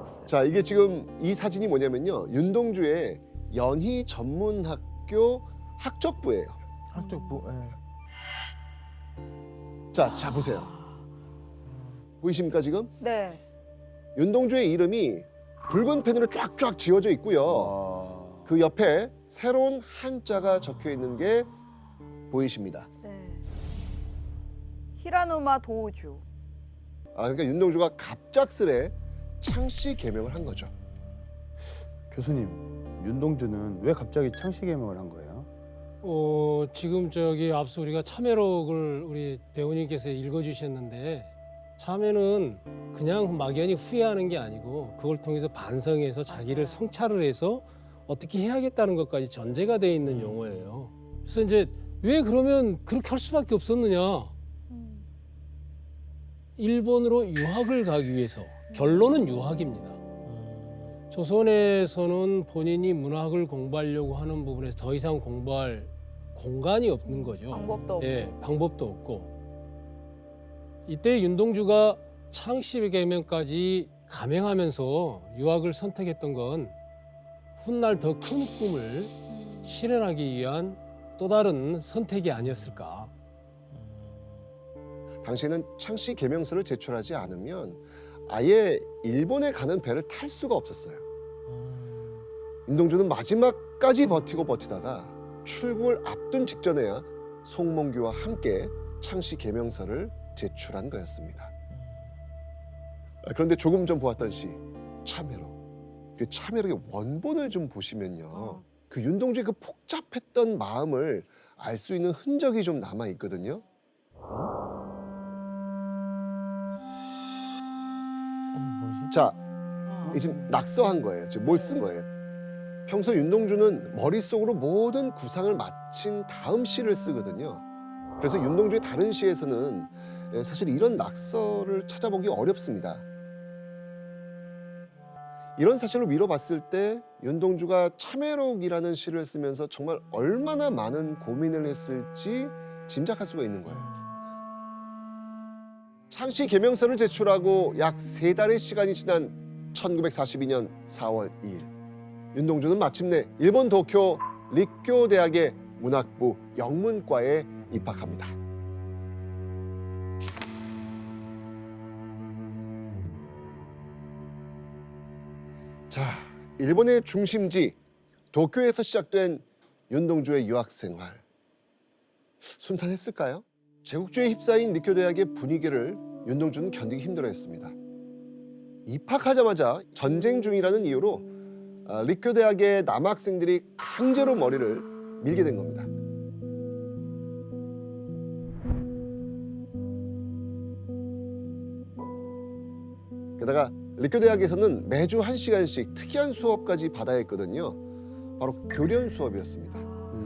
있었어요. 자, 이게 지금 이 사진이 뭐냐면요. 윤동주의 연희 전문학교 학적부예요. 학적부. 예. 자 보세요. 보이십니까 지금? 네. 윤동주의 이름이 붉은 펜으로 쫙쫙 지어져 있고요. 그 옆에 새로운 한자가 적혀 있는 게 보이십니다. 네. 히라누마 도우주. 그러니까 윤동주가 갑작스레 창씨 개명을 한 거죠. 교수님, 윤동주는 왜 갑자기 창씨 개명을 한 거예요? 지금 저기 앞서 우리가 참회록을 우리 배우님께서 읽어주셨는데 참회는 그냥 막연히 후회하는 게 아니고 그걸 통해서 반성해서 자기를 성찰을 해서 어떻게 해야겠다는 것까지 전제가 돼 있는 용어예요. 그래서 이제 왜 그러면 그렇게 할 수밖에 없었느냐? 일본으로 유학을 가기 위해서 결론은 유학입니다. 조선에서는 본인이 문학을 공부하려고 하는 부분에서 더 이상 공부할 공간이 없는 거죠. 방법도 없고. 예, 방법도 없고. 이때 윤동주가 창씨 개명까지 감행하면서 유학을 선택했던 건 훗날 더 큰 꿈을 실현하기 위한 또 다른 선택이 아니었을까. 당시에는 창씨 개명서를 제출하지 않으면 아예 일본에 가는 배를 탈 수가 없었어요. 윤동주는 마지막까지 버티다가 출국을 앞둔 직전에야 송몽규와 함께 창씨 개명서를 제출한 거였습니다. 그런데 조금 전 보았던 시 참회록. 그 참회록의 원본을 좀 보시면요. 그 윤동주의 그 복잡했던 마음을 알 수 있는 흔적이 좀 남아 있거든요. 자, 이 지금 낙서한 거예요. 지금 뭘 쓴 거예요? 평소 윤동주는 머릿속으로 모든 구상을 마친 다음 시를 쓰거든요. 그래서 윤동주의 다른 시에서는 사실 이런 낙서를 찾아보기 어렵습니다. 이런 사실로 미뤄봤을 때 윤동주가 참회록이라는 시를 쓰면서 정말 얼마나 많은 고민을 했을지 짐작할 수가 있는 거예요. 창씨 개명서를 제출하고 약 3달의 시간이 지난 1942년 4월 2일 윤동주는 마침내 일본 도쿄 립교 대학의 문학부 영문과에 입학합니다. 자, 일본의 중심지 도쿄에서 시작된 윤동주의 유학 생활. 순탄했을까요? 제국주의에 휩싸인 립교 대학의 분위기를 윤동주는 견디기 힘들어했습니다. 입학하자마자 전쟁 중이라는 이유로 립교 대학의 남학생들이 강제로 머리를 밀게 된 겁니다. 게다가 립교 대학에서는 매주 1시간씩 특이한 수업까지 받아야 했거든요. 바로 교련 수업이었습니다.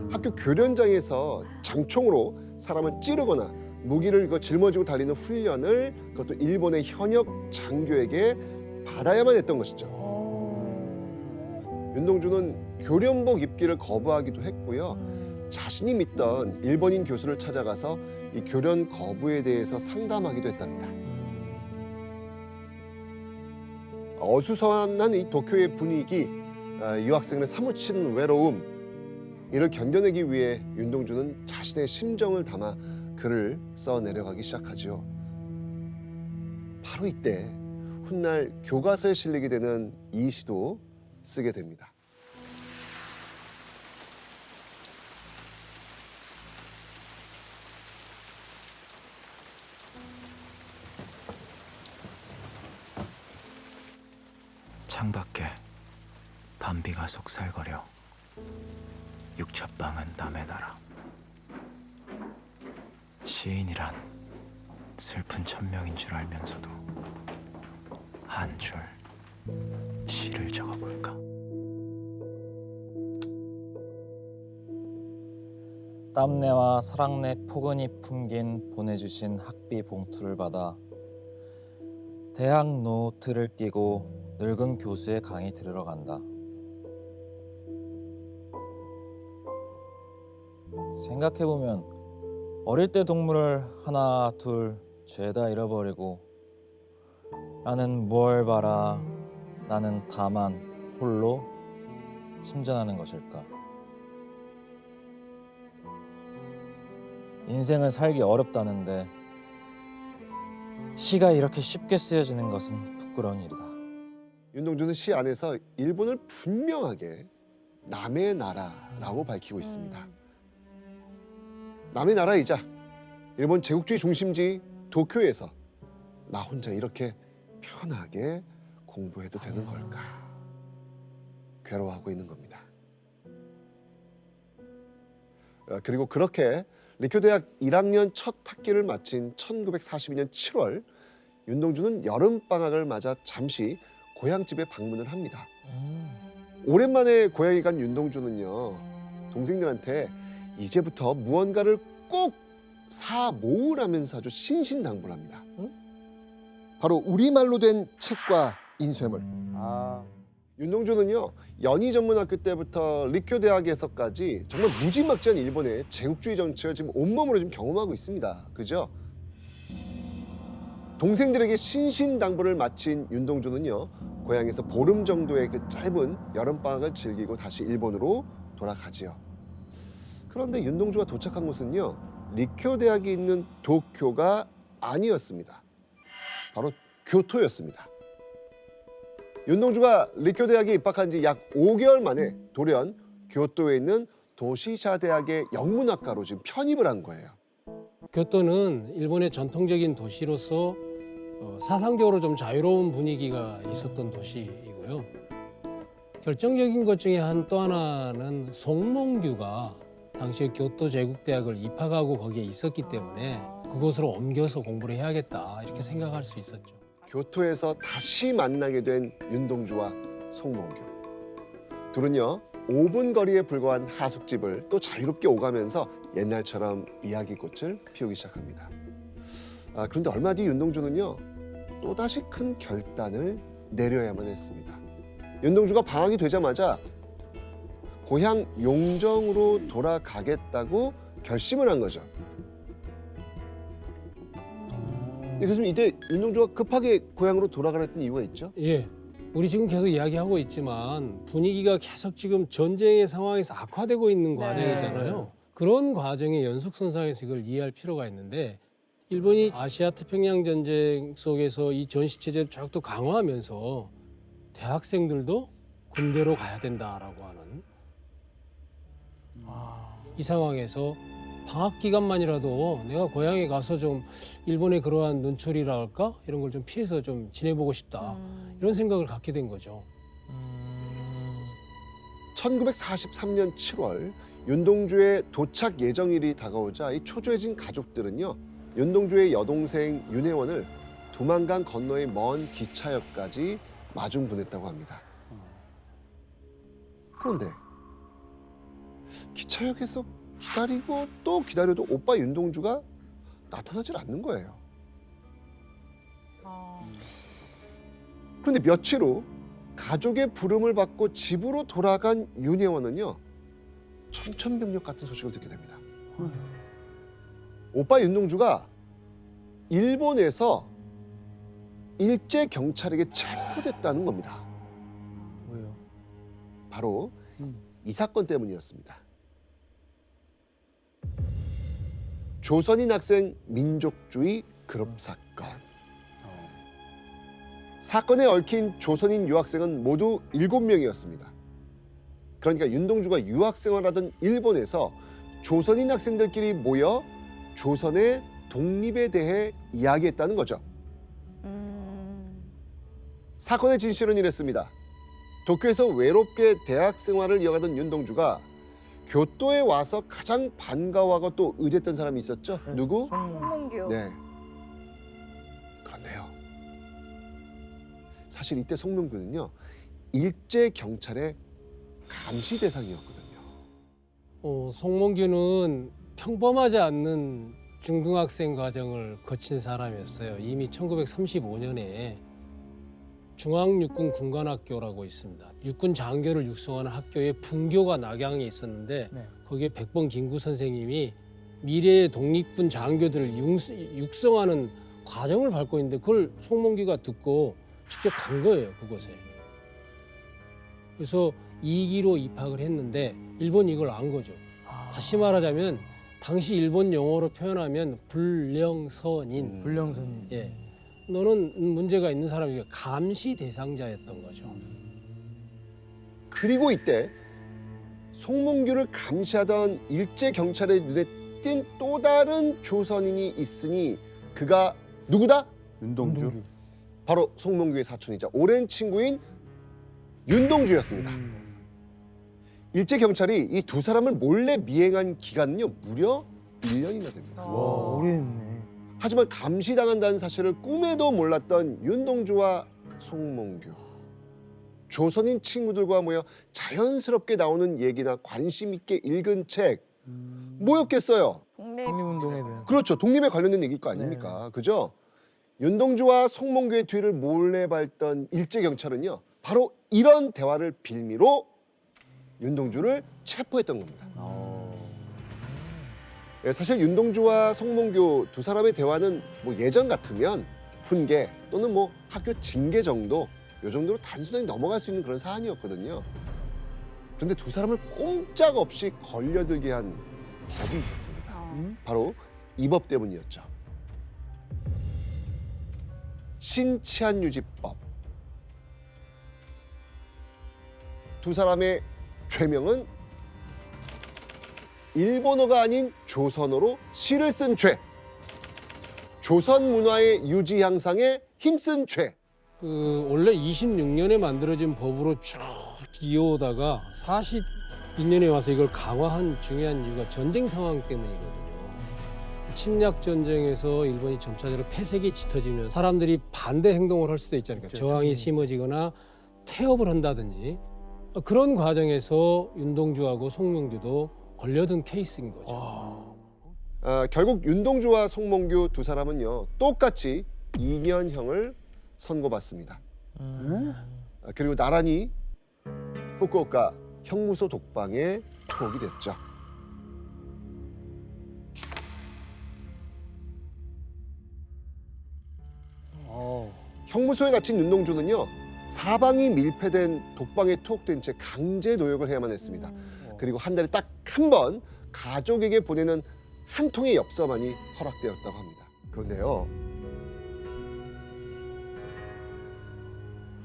학교 교련장에서 장총으로 사람을 찌르거나 무기를 짊어지고 달리는 훈련을 그것도 일본의 현역 장교에게 받아야만 했던 것이죠. 윤동주는 교련복 입기를 거부하기도 했고요. 자신이 믿던 일본인 교수를 찾아가서 이 교련 거부에 대해서 상담하기도 했답니다. 어수선한 이 도쿄의 분위기, 유학생을 사무치는 외로움, 이를 견뎌내기 위해 윤동주는 자신의 심정을 담아 글을 써 내려가기 시작하죠. 바로 이때 훗날 교과서에 실리게 되는 이 시도 쓰게 됩니다. 창밖에 밤비가 속살거려 육첩방은 남의 나라. 시인이란 슬픈 천명인 줄 알면서도 한 줄 시를 적어볼까. 땀내와 사랑내 포근히 풍긴 보내주신 학비 봉투를 받아 대학 노트를 끼고 늙은 교수의 강의 들으러 간다. 생각해보면 어릴 때 동물을 하나 둘 죄다 잃어버리고 나는 무얼 바라 나는 다만 홀로 침전하는 것일까? 인생을 살기 어렵다는데 시가 이렇게 쉽게 쓰여지는 것은 부끄러운 일이다. 윤동주는 시 안에서 일본을 분명하게 남의 나라라고 밝히고 있습니다. 남의 나라이자 일본 제국주의 중심지 도쿄에서 나 혼자 이렇게 편하게 공부해도 되는 걸까? 괴로워하고 있는 겁니다. 그리고 그렇게 리쿄대학 1학년 첫 학기를 마친 1942년 7월 윤동주는 여름방학을 맞아 잠시 고향집에 방문을 합니다. 오랜만에 고향에 간 윤동주는요, 동생들한테 이제부터 무언가를 꼭 사 모으라면서 아주 신신당부를 합니다. 바로 우리말로 된 책과 인쇄물. 아, 윤동주는요, 연희전문학교 때부터 리쿄대학에서까지 정말 무지막지한 일본의 제국주의 정책을 지금 온몸으로 지금 경험하고 있습니다. 그죠? 동생들에게 신신당부를 마친 윤동주는요, 고향에서 보름 정도의 그 짧은 여름방학을 즐기고 다시 일본으로 돌아가지요. 그런데 윤동주가 도착한 곳은요, 리쿄대학이 있는 도쿄가 아니었습니다. 바로 교토였습니다. 윤동주가 리쿄대학에 입학한 지 약 5개월 만에 돌연 교토에 있는 도시샤 대학의 영문학과로 지금 편입을 한 거예요. 교토는 일본의 전통적인 도시로서 사상적으로 좀 자유로운 분위기가 있었던 도시이고요. 결정적인 것 중에 또 하나는 송몽규가 당시에 교토 제국대학을 입학하고 거기에 있었기 때문에 그곳으로 옮겨서 공부를 해야겠다 이렇게 생각할 수 있었죠. 교토에서 다시 만나게 된 윤동주와 송몽규. 둘은요, 5분 거리에 불과한 하숙집을 또 자유롭게 오가면서 옛날처럼 이야기꽃을 피우기 시작합니다. 그런데 얼마 뒤 윤동주는요, 또다시 큰 결단을 내려야만 했습니다. 윤동주가 방학이 되자마자 고향 용정으로 돌아가겠다고 결심을 한 거죠. 그래서 이때 윤동주가 급하게 고향으로 돌아가랬던 이유가 있죠? 예, 우리 지금 계속 이야기하고 있지만 분위기가 계속 지금 전쟁의 상황에서 악화되고 있는 과정이잖아요. 그런 과정의 연속선상에서 이걸 이해할 필요가 있는데 일본이 아시아 태평양 전쟁 속에서 이 전시 체제를 쭉 또 강화하면서 대학생들도 군대로 가야 된다라고 하는 이 상황에서 방학 기간만이라도 내가 고향에 가서 좀 일본의 그러한 눈초리라 할까 이런 걸 좀 피해서 좀 지내보고 싶다 이런 생각을 갖게 된 거죠. 1943년 7월 윤동주의 도착 예정일이 다가오자 이 초조해진 가족들은요, 윤동주의 여동생 윤혜원을 두만강 건너의 먼 기차역까지 마중 보냈다고 합니다. 그런데 기차역에서 기다리고 또 기다려도 오빠 윤동주가 나타나질 않는 거예요. 그런데 며칠 후 가족의 부름을 받고 집으로 돌아간 윤혜원은요, 청천벽력 같은 소식을 듣게 됩니다. 오빠 윤동주가 일본에서 일제 경찰에게 체포됐다는 겁니다. 왜요? 바로 이 사건 때문이었습니다. 조선인 학생 민족주의 그룹 사건. 사건에 얽힌 조선인 유학생은 모두 7명이었습니다. 그러니까 윤동주가 유학생활하던 일본에서 조선인 학생들끼리 모여 조선의 독립에 대해 이야기했다는 거죠. 사건의 진실은 이랬습니다. 도쿄에서 외롭게 대학 생활을 이어가던 윤동주가 교토에 와서 가장 반가워하고 또 의지했던 사람이 있었죠. 누구? 송몽규. 네. 그런데요, 사실 이때 송명규는요, 일제 경찰의 감시 대상이었거든요. 송몽규는 평범하지 않는 중등학생 과정을 거친 사람이었어요. 이미 1935년에 중앙육군 군관학교라고 있습니다. 육군 장교를 육성하는 학교에 분교가 낙양에 있었는데 거기에 백범 김구 선생님이 미래의 독립군 장교들을 육성하는 과정을 밟고 있는데 그걸 송몽규가 듣고 직접 간 거예요, 그곳에. 그래서 2기로 입학을 했는데 일본이 이걸 안 거죠. 다시 말하자면 당시 일본 영어로 표현하면 불령선인. 불량선. 예. 너는 문제가 있는 사람이니까 감시 대상자였던 거죠. 그리고 이때 송몽규를 감시하던 일제 경찰의 눈에 띈 또 다른 조선인이 있으니 그가 누구다? 윤동주. 바로 송몽규의 사촌이자 오랜 친구인 윤동주였습니다. 일제 경찰이 이 두 사람을 몰래 미행한 기간은요 무려 1년이나 됩니다. 와, 오래 했네. 하지만 감시당한다는 사실을 꿈에도 몰랐던 윤동주와 송몽규. 조선인 친구들과 모여 자연스럽게 나오는 얘기나 관심 있게 읽은 책 뭐였겠어요? 독립운동에 대한. 그렇죠. 독립에 관련된 얘기일 거 아닙니까? 그죠? 윤동주와 송몽규의 뒤를 몰래 밟던 일제 경찰은요. 바로 이런 대화를 빌미로 윤동주를 체포했던 겁니다. 예, 사실 윤동주와 송몽규 두 사람의 대화는 뭐 예전 같으면 훈계 또는 뭐 학교 징계 정도 요 정도로 단순하게 넘어갈 수 있는 그런 사안이었거든요. 그런데 두 사람을 꼼짝없이 걸려들게 한 법이 있었습니다. 바로 이 법 때문이었죠. 신치안유지법. 두 사람의 죄명은 일본어가 아닌 조선어로 시를 쓴 죄, 조선 문화의 유지 향상에 힘쓴 죄. 그 원래 26년에 만들어진 법으로 쭉 이어오다가 42년에 와서 이걸 강화한 중요한 이유가 전쟁 상황 때문이거든요. 침략 전쟁에서 일본이 점차적으로 폐색이 짙어지면 사람들이 반대 행동을 할 수도 있잖아요. 그렇죠. 저항이 심해지거나 태업을 한다든지 그런 과정에서 윤동주하고 송몽규도 걸려든 케이스인 거죠. 결국 윤동주와 송몽규 두 사람은요 똑같이 2년형을 선고받습니다. 그리고 나란히 후쿠오카 형무소 독방에 투옥이 됐죠. 형무소에 갇힌 윤동주는요 사방이 밀폐된 독방에 투옥된 채 강제 노역을 해야만 했습니다. 그리고 한 달에 딱 한 번 가족에게 보내는 한 통의 엽서만이 허락되었다고 합니다. 그런데요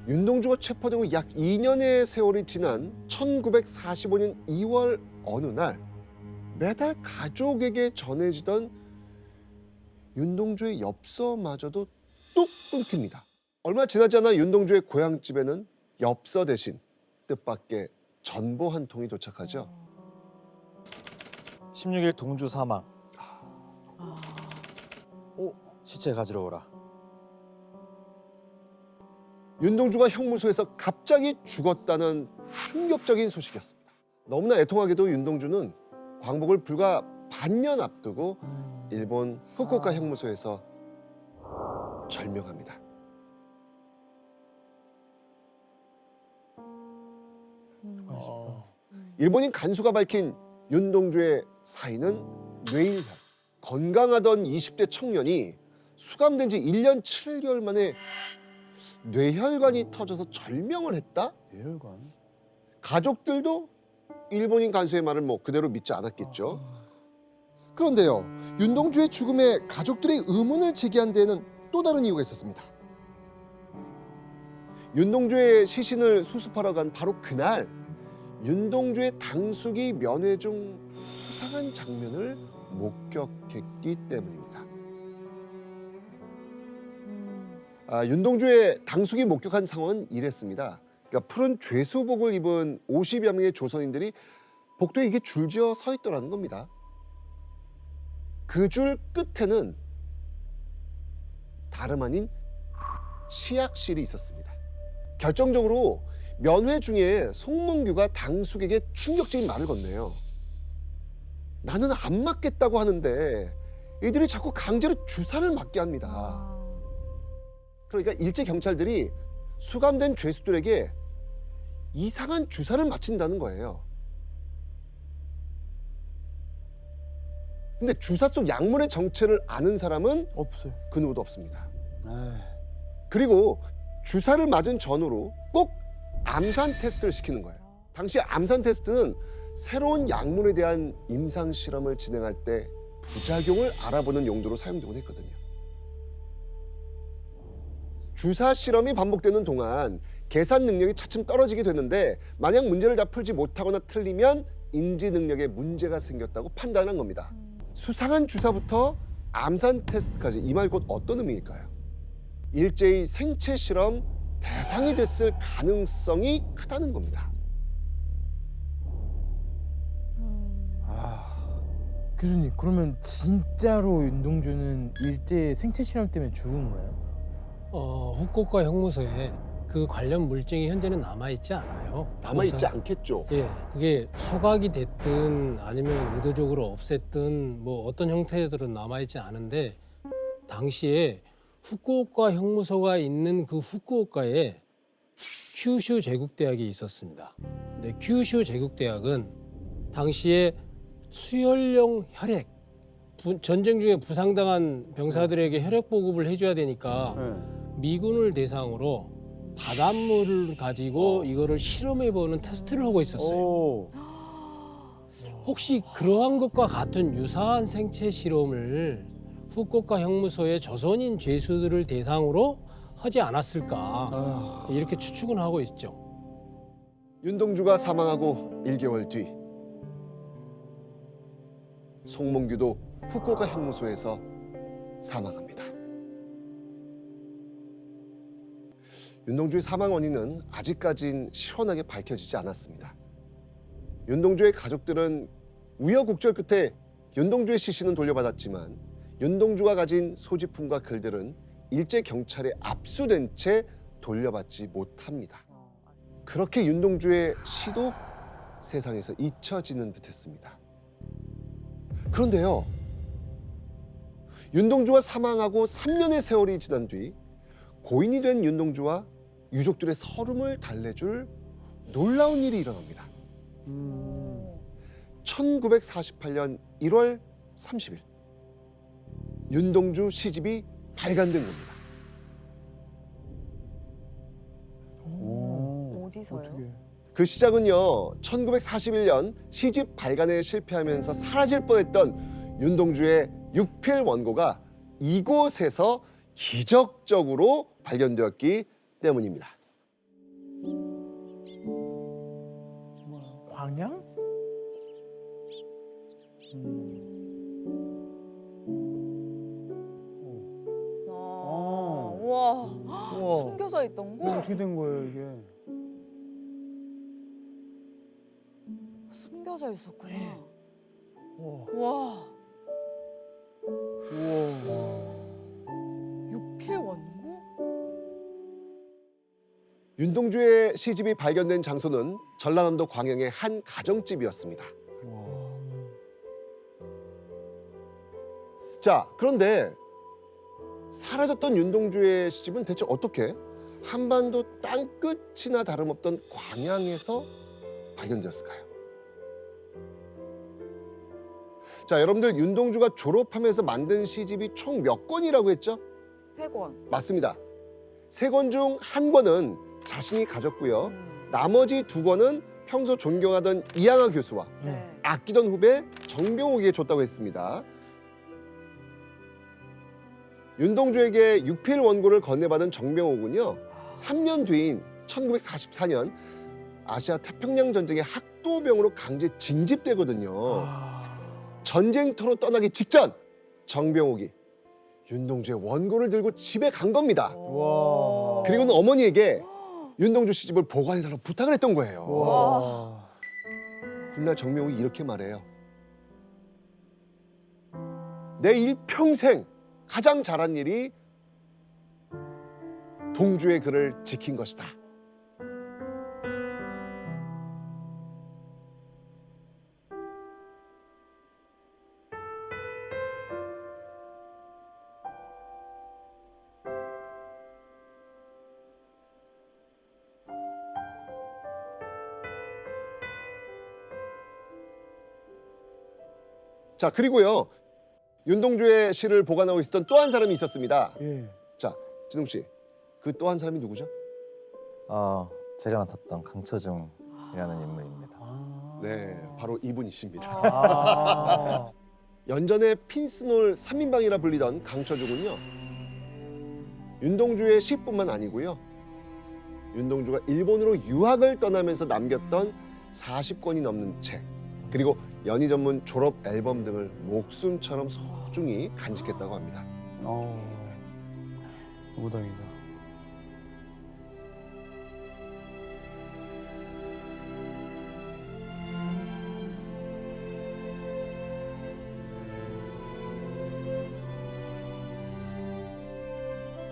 윤동주가 체포되고 약 2년의 세월이 지난 1945년 2월 어느 날 매달 가족에게 전해지던 윤동주의 엽서마저도 뚝 끊깁니다. 얼마 지나지 않아 윤동주의 고향집에는 엽서 대신 뜻밖의 전보 한 통이 도착하죠. 16일 동주 사망. 시체 가지러 오라. 윤동주가 형무소에서 갑자기 죽었다는 충격적인 소식이었습니다. 너무나 애통하게도 윤동주는 광복을 불과 반년 앞두고 일본 후쿠오카 형무소에서 절명합니다. 일본인 간수가 밝힌 윤동주의 사인은 뇌일혈. 건강하던 20대 청년이 수감된 지 1년 7개월 만에 뇌혈관이 터져서 절명을 했다? 뇌혈관. 가족들도 일본인 간수의 말을 뭐 그대로 믿지 않았겠죠. 그런데요, 윤동주의 죽음에 가족들의 의문을 제기한 데에는 또 다른 이유가 있었습니다. 윤동주의 시신을 수습하러 간 바로 그날 윤동주의 당숙이 면회 중 수상한 장면을 목격했기 때문입니다. 윤동주의 당숙이 목격한 상황은 이랬습니다. 그러니까 푸른 죄수복을 입은 50여 명의 조선인들이 복도에 이게 줄지어 서 있더라는 겁니다. 그 줄 끝에는 다름 아닌 시약실이 있었습니다. 결정적으로 면회 중에 송몽규가 당숙에게 충격적인 말을 건네요. 나는 안 맞겠다고 하는데 이들이 자꾸 강제로 주사를 맞게 합니다. 그러니까 일제 경찰들이 수감된 죄수들에게 이상한 주사를 맞힌다는 거예요. 근데 주사 속 약물의 정체를 아는 사람은 없어요. 그 누구도 없습니다. 에이. 그리고 주사를 맞은 전후로 꼭 암산 테스트를 시키는 거예요. 당시 암산 테스트는 새로운 약물에 대한 임상 실험을 진행할 때 부작용을 알아보는 용도로 사용되곤 했거든요. 주사 실험이 반복되는 동안 계산 능력이 차츰 떨어지게 되는데 만약 문제를 다 풀지 못하거나 틀리면 인지 능력에 문제가 생겼다고 판단한 겁니다. 수상한 주사부터 암산 테스트까지 이 말 곧 어떤 의미일까요? 일제히 생체 실험 대상이 됐을 가능성이 크다는 겁니다. 교수님, 그러면 진짜로 윤동주는 일제 생체 실험 때문에 죽은 거예요? 후쿠오카 형무소에 그 관련 물증이 현재는 남아있지 않아요. 남아있지 우선, 않겠죠. 예, 그게 소각이 됐든 아니면 의도적으로 없앴든 뭐 어떤 형태들은 남아있지 않은데 당시에 후쿠오카 형무소가 있는 그 후쿠오카에 큐슈 제국대학이 있었습니다. 근데 큐슈 제국대학은 당시에 수혈용 혈액, 전쟁 중에 부상당한 병사들에게 혈액 보급을 해줘야 되니까 네. 미군을 대상으로 바닷물을 가지고 이거를 실험해보는 테스트를 하고 있었어요. 오. 혹시 그러한 것과 같은 유사한 생체 실험을 후쿠오카 형무소의 조선인 죄수들을 대상으로 하지 않았을까 이렇게 추측은 하고 있죠. 윤동주가 사망하고 1개월 뒤 송몽규도 후쿠오카 형무소에서 사망합니다. 윤동주의 사망 원인은 아직까진 시원하게 밝혀지지 않았습니다. 윤동주의 가족들은 우여곡절 끝에 윤동주의 시신은 돌려받았지만 윤동주가 가진 소지품과 글들은 일제 경찰에 압수된 채 돌려받지 못합니다. 그렇게 윤동주의 시도 세상에서 잊혀지는 듯했습니다. 그런데요, 윤동주가 사망하고 3년의 세월이 지난 뒤 고인이 된 윤동주와 유족들의 서름을 달래줄 놀라운 일이 일어납니다. 1948년 1월 30일 윤동주 시집이 발간된 겁니다. 어디서요? 어떻게? 그 시작은요, 1941년 시집 발간에 실패하면서 사라질 뻔했던 윤동주의 육필 원고가 이곳에서 기적적으로 발견되었기 때문입니다. 광양? 우와. 우와. 숨겨져 있던 이게 거? 어떻게 된 거예요 이게? 숨겨져 있었구나. 우와. 와. 우와. 육필 원고? 윤동주의 시집이 발견된 장소는 전라남도 광양의 한 가정집이었습니다. 자, 그런데 사라졌던 윤동주의 시집은 대체 어떻게 한반도 땅끝이나 다름없던 광양에서 발견되었을까요? 자, 여러분들 윤동주가 졸업하면서 만든 시집이 총 몇 권이라고 했죠? 3권. 맞습니다. 3권 중 1권은 자신이 가졌고요. 나머지 2권은 평소 존경하던 이양하 교수와 네. 아끼던 후배 정병욱에게 줬다고 했습니다. 윤동주에게 육필 원고를 건네받은 정병욱은요, 3년 뒤인 1944년 아시아 태평양 전쟁의 학도병으로 강제 징집되거든요. 전쟁터로 떠나기 직전 정병욱이 윤동주의 원고를 들고 집에 간 겁니다. 와. 그리고는 어머니에게 윤동주 시집을 보관해달라고 부탁을 했던 거예요. 와. 훗날 정명욱이 이렇게 말해요. 내 일평생 가장 잘한 일이 동주의 글을 지킨 것이다. 자, 그리고요, 윤동주의 시를 보관하고 있었던 또 한 사람이 있었습니다. 예. 자, 진웅 씨, 그 또 한 사람이 누구죠? 제가 맡았던 강처중이라는 인물입니다. 네, 바로 이분이십니다. 아. 연전의 핀스놀 3인방이라 불리던 강처중은요. 윤동주의 시뿐만 아니고요. 윤동주가 일본으로 유학을 떠나면서 남겼던 40권이 넘는 책, 그리고 연희 전문 졸업 앨범 등을 목숨처럼 소중히 간직했다고 합니다. 너무 다행이다.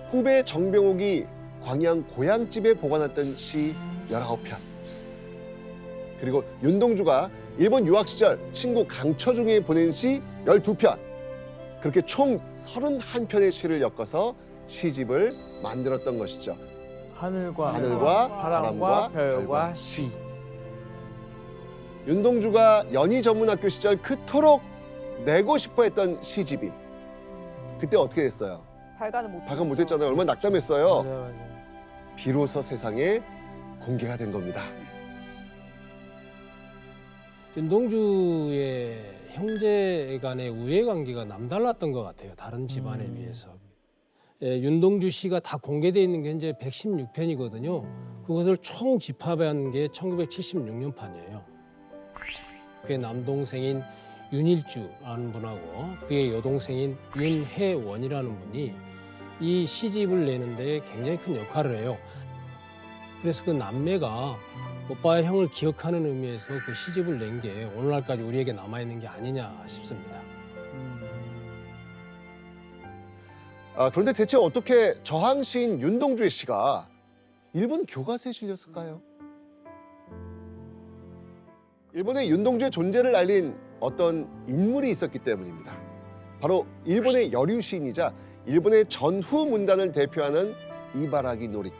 후배 정병옥이 광양 고향집에 보관했던 시 19편, 그리고 윤동주가 일본 유학 시절 친구 강처중에 보낸 시 12편, 그렇게 총 31편의 시를 엮어서 시집을 만들었던 것이죠. 하늘과 바람과 별과 별과 시. 윤동주가 연희 전문학교 시절 그토록 내고 싶어 했던 시집이 그때 어떻게 됐어요? 발간 못했잖아요. 얼마나 낙담했어요. 맞아요. 비로소 세상에 공개가 된 겁니다. 윤동주의 형제 간의 우애 관계가 남달랐던 것 같아요. 다른 집안에 비해서. 예, 윤동주 씨가 다 공개되어 있는 게 현재 116편이거든요. 그것을 총 집합한 게 1976년 판이에요. 그의 남동생인 윤일주라는 분하고 그의 여동생인 윤혜원이라는 분이 이 시집을 내는데 굉장히 큰 역할을 해요. 그래서 그 남매가 오빠의 형을 기억하는 의미에서 그 시집을 낸 게 오늘날까지 우리에게 남아있는 게 아니냐 싶습니다. 그런데 대체 어떻게 저항시인 윤동주의 시가 일본 교과서에 실렸을까요? 일본에 윤동주의 존재를 알린 어떤 인물이 있었기 때문입니다. 바로 일본의 여류 시인이자 일본의 전후 문단을 대표하는 이바라기 노리코.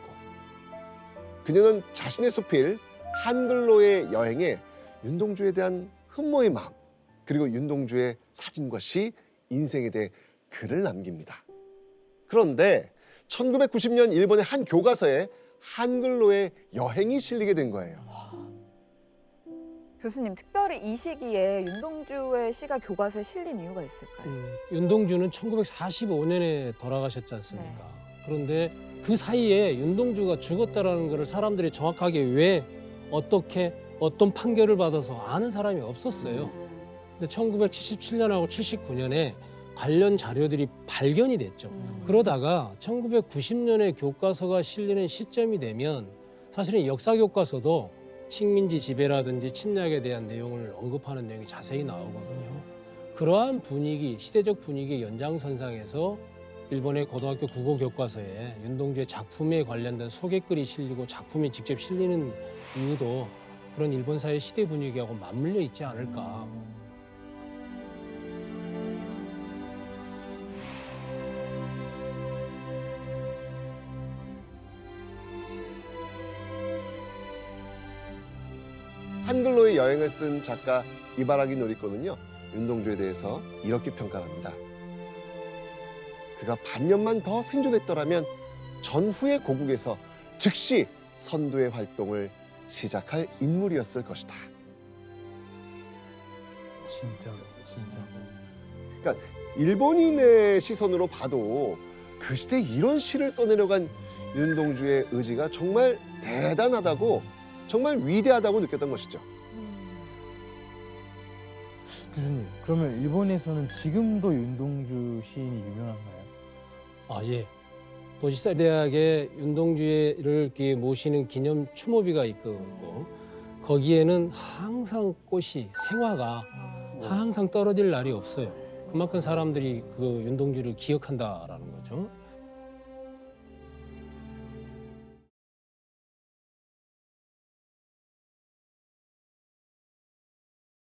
그녀는 자신의 소필 한글로의 여행에 윤동주에 대한 흠모의 마음, 그리고 윤동주의 사진과 시, 인생에 대해 글을 남깁니다. 그런데 1990년 일본의 한 교과서에 한글로의 여행이 실리게 된 거예요. 교수님, 특별히 이 시기에 윤동주의 시가 교과서에 실린 이유가 있을까요? 윤동주는 1945년에 돌아가셨지 않습니까? 그런데 그 사이에 윤동주가 죽었다라는 것을 사람들이 정확하게 왜, 어떻게, 어떤 판결을 받아서 아는 사람이 없었어요. 근데 1977년하고 79년에 관련 자료들이 발견이 됐죠. 그러다가 1990년에 교과서가 실리는 시점이 되면 사실은 역사 교과서도 식민지 지배라든지 침략에 대한 내용을 언급하는 내용이 자세히 나오거든요. 그러한 분위기, 시대적 분위기 연장선상에서 일본의 고등학교 국어 교과서에 윤동주의 작품에 관련된 소개글이 실리고 작품이 직접 실리는 이유도 그런 일본 사회 시대 분위기하고 맞물려 있지 않을까. 한글로의 여행을 쓴 작가 이바라기 노리코는요, 윤동주에 대해서 이렇게 평가합니다. 그가 반년만 더 생존했더라면 전후의 고국에서 즉시 선두의 활동을 시작할 인물이었을 것이다. 진짜. 그러니까 일본인의 시선으로 봐도 그 시대에 이런 시를 써내려고 한 윤동주의 의지가 정말 대단하다고, 정말 위대하다고 느꼈던 것이죠. 교수님, 그러면 일본에서는 지금도 윤동주 시인이 유명한가요? 아, 예. 도지사 대학에 윤동주를 이렇게 모시는 기념 추모비가 있고 거기에는 항상 꽃이, 생화가 항상 떨어질 날이 없어요. 그만큼 사람들이 그 윤동주를 기억한다라는 거죠.